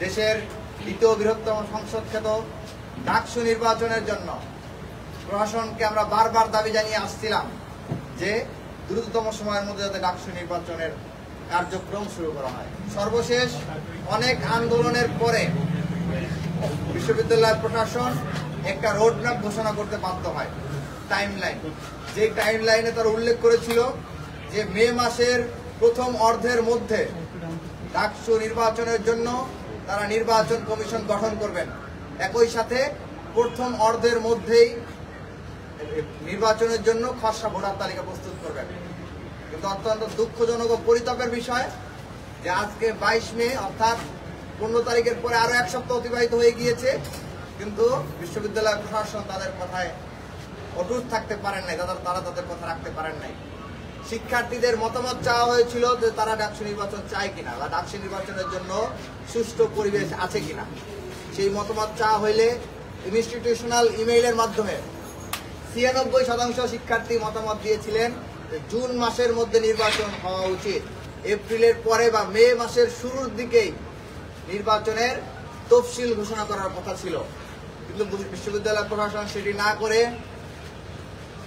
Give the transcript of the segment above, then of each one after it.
দেশের দ্বিতীয় বৃহত্তম সংসদ খ্যাত ডাকসু নির্বাচনের জন্য প্রশাসনকে আমরা বারবার দাবি জানিয়ে আসছিলাম যে দ্রুততম সময়ের মধ্যে যাতে ডাকসু নির্বাচনের কার্যক্রম শুরু করা হয়। সর্বশেষ অনেক আন্দোলনের পরে বিশ্ববিদ্যালয় প্রশাসন একটা রোডম্যাপ ঘোষণা করতে বাধ্য হয়, টাইমলাইন। যে টাইমলাইনে তারা উল্লেখ করেছিল যে মে মাসের প্রথম অর্ধের মধ্যে ডাকসু নির্বাচনের জন্য তারা নির্বাচন কমিশন গঠন করবেন, একই সাথে প্রথম অর্ধের মধ্যেই নির্বাচনের জন্য খসড়া ভোটার তালিকা প্রস্তুত করবেন। কিন্তু অত্যন্ত দুঃখজনক ও পরিতাপের বিষয় যে আজকে 22 মে অর্থাৎ 15 তারিখের পরে আরো এক সপ্তাহ অতিবাহিত হয়ে গিয়েছে, কিন্তু বিশ্ববিদ্যালয় প্রশাসন তাদের কথায় অটুট থাকতে পারেন নাই, তারা তাদের কথা রাখতে পারেন নাই। শিক্ষার্থীদের মতামত চাওয়া হয়েছিল যে তারা ডাকসু নির্বাচন চায় কিনা বা ডাকসু নির্বাচনের জন্য সুষ্ঠু পরিবেশ আছে কিনা। সেই মতামত চাওয়া হইলে ইনস্টিটিউশনাল ইমেইলের মাধ্যমে 96% শিক্ষার্থী মতামত দিয়েছিলেন জুন মাসের মধ্যে নির্বাচন হওয়া উচিত, এপ্রিলের পরে বা মে মাসের শুরুর দিকেই নির্বাচনের তফসিল ঘোষণা করার কথা ছিল। কিন্তু বিশ্ববিদ্যালয় প্রশাসন সেটি না করে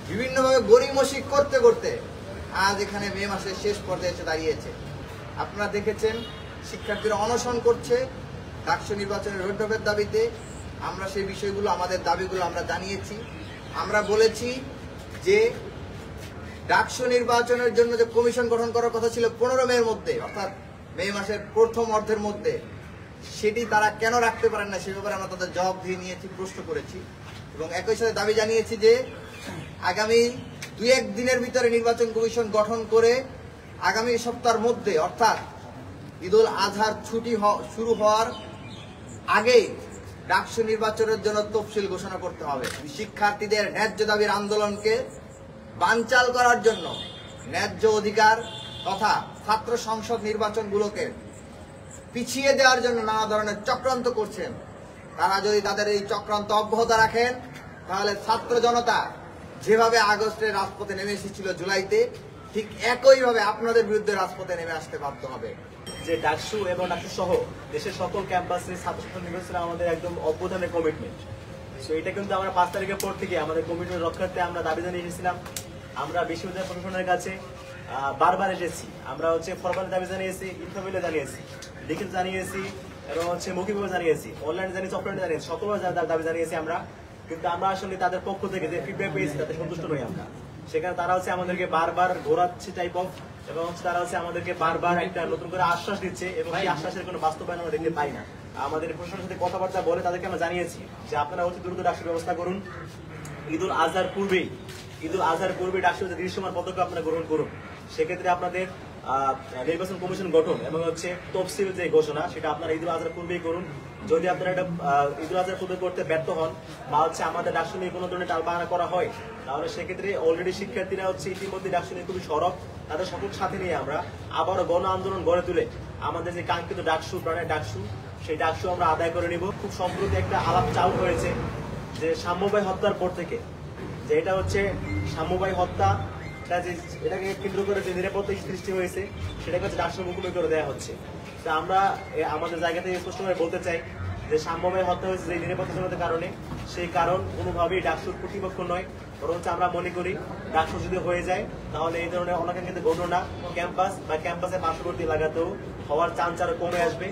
বিভিন্নভাবে গড়িমসি করতে করতে আজ এখানে মে মাসের শেষ পর্যায়ে এসে দাঁড়িয়েছে। আপনারা দেখেছেন শিক্ষার্থীরা অনশন করছে ডাকসু নির্বাচনের রোডম্যাপের দাবিতে। আমরা সেই বিষয়গুলো, আমাদের দাবিগুলো আমরা জানিয়েছি। আমরা বলেছি যে ডাকসু নির্বাচনের জন্য যে কমিশন গঠন করার কথা ছিল 15 মের মধ্যে, অর্থাৎ মে মাসের প্রথম অর্ধের মধ্যে, সেটি তারা কেন রাখতে পারেন না সে ব্যাপারে আমরা তাদের জবাব দিয়ে নিয়েছি, প্রশ্ন করেছি এবং একই সাথে দাবি জানিয়েছি যে আগামী 2-1 দিনের ভিতরে নির্বাচন কমিশন গঠন করে আগামী সপ্তাহের মধ্যে অর্থাৎ ঈদুল আজহার ছুটি শুরু হওয়ার আগেই ডাকসু নির্বাচনের জন্য তফসিল ঘোষণা করতে হবে। শিক্ষার্থীদের ন্যায্য দাবির আন্দোলনকে বানচাল করার জন্য, ন্যায্য অধিকার তথা ছাত্র সংসদ নির্বাচনগুলোকে পিছিয়ে দেওয়ার জন্য নানা ধরনের চক্রান্ত করছেন। তারা যদি তাদের এই চক্রান্ত অব্যাহত রাখেন তাহলে ছাত্র জনতা যেভাবে আগস্টে রাজপথে নেমে এসেছিল জুলাইতে, ঠিক একইভাবে আপনাদের বিরুদ্ধে রাজপথে নেমে আসতে বাধ্য হবে। যে ডাকসু এবং ডাকসু সহ দেশের সকল ক্যাম্পাসে ছাত্র সংসদ নির্বাচনে আমাদের একদম অভ্যুত্থানের কমিটমেন্ট। সো এটা কিন্তু আমরা 5 তারিখের পর থেকে আমাদের কমিটমেন্ট রক্ষার্থে আমরা দাবি জানিয়ে এসেছিলাম। আমরা বিশ্ববিদ্যালয় প্রশাসনের কাছে বারবার এসেছি। আমরা ফরমাল দাবি জানিয়েছি, ইনফরমেলে জানিয়েছি, লিখিত জানিয়েছি এবং মৌখিকভাবে জানিয়েছি, অনলাইনে জানিয়েছি, অফলাইনে জানিয়েছি, সকলভাবে দাবি জানিয়েছি আমরা। কিন্তু আমরা আসলে তাদের পক্ষ থেকে যে ফিডব্যাক পেয়েছি তাতে সন্তুষ্ট নই আমরা। সেখানে তারা আমাদেরকে বারবার ঘোরাচ্ছে টাইপ অফ, এবং তারা আমাদেরকে বারবার একটা নতুন করে আশ্বাস দিচ্ছে এবং সেই আশ্বাসের কোনো বাস্তবায়ন আমরা দেখতে পাই না। আমাদের প্রশাসনের সাথে কথাবার্তা বলে তাদেরকে আমরা জানিয়েছি যে আপনারা দ্রুত ডাকসুর ব্যবস্থা করুন, ঈদুল আজহার পূর্বেই ডাকসুর দৃশ্যমান পদক্ষেপ আপনারা গ্রহণ করুন। সেক্ষেত্রে আপনাদের নির্বাচন কমিশন গঠন এবং তফসিল যে ঘোষণা সেটা আপনারা ঈদুল আজহার পূর্বেই করুন। যদি আপনারা এটা ঈদুল আজহার পূর্বে করতে ব্যর্থ হন বা আমাদের ডাকসু নিয়ে কোনো ধরনের টালবাহানা করা হয়, তাহলে সেক্ষেত্রে অলরেডি শিক্ষার্থীরা ইতিমধ্যে ডাকসু নিয়ে খুবই সরব, তাদের সকল সাথে নিয়ে আমরা আবারও গণ আন্দোলন গড়ে তুলে আমাদের যে কাঙ্ক্ষিত ডাকসু, প্রাণের ডাকসু, সেই ডাকসু আমরা আদায় করে নিব। খুব সম্প্রতি একটা আলাপ চালু হয়েছে যে সাম্যবাই হত্যার পর থেকে, যে এটা সাম্যবাই হত্যা, এটাকে কেন্দ্র করে যে নিরাপত্তা সৃষ্টি হয়েছে সেটাকে ডাকসু মুকুমে করে দেওয়া হচ্ছে। তা আমরা আমাদের জায়গা থেকে স্পষ্টভাবে বলতে চাই যে সাম্যবাই হত্যা হয়েছে যে নিরাপত্তাজনিত কারণে, সেই কারণ কোনোভাবেই ডাকসুর প্রতিপক্ষ নয়, বরং আমরা মনে করি ডাকসু যদি হয়ে যায় তাহলে এই ধরনের অনাকাঙ্ক্ষিত ঘটনা ক্যাম্পাস বা ক্যাম্পাসের পার্শ্ববর্তী এলাকাতেও হওয়ার চান্স আরো কমে আসবে।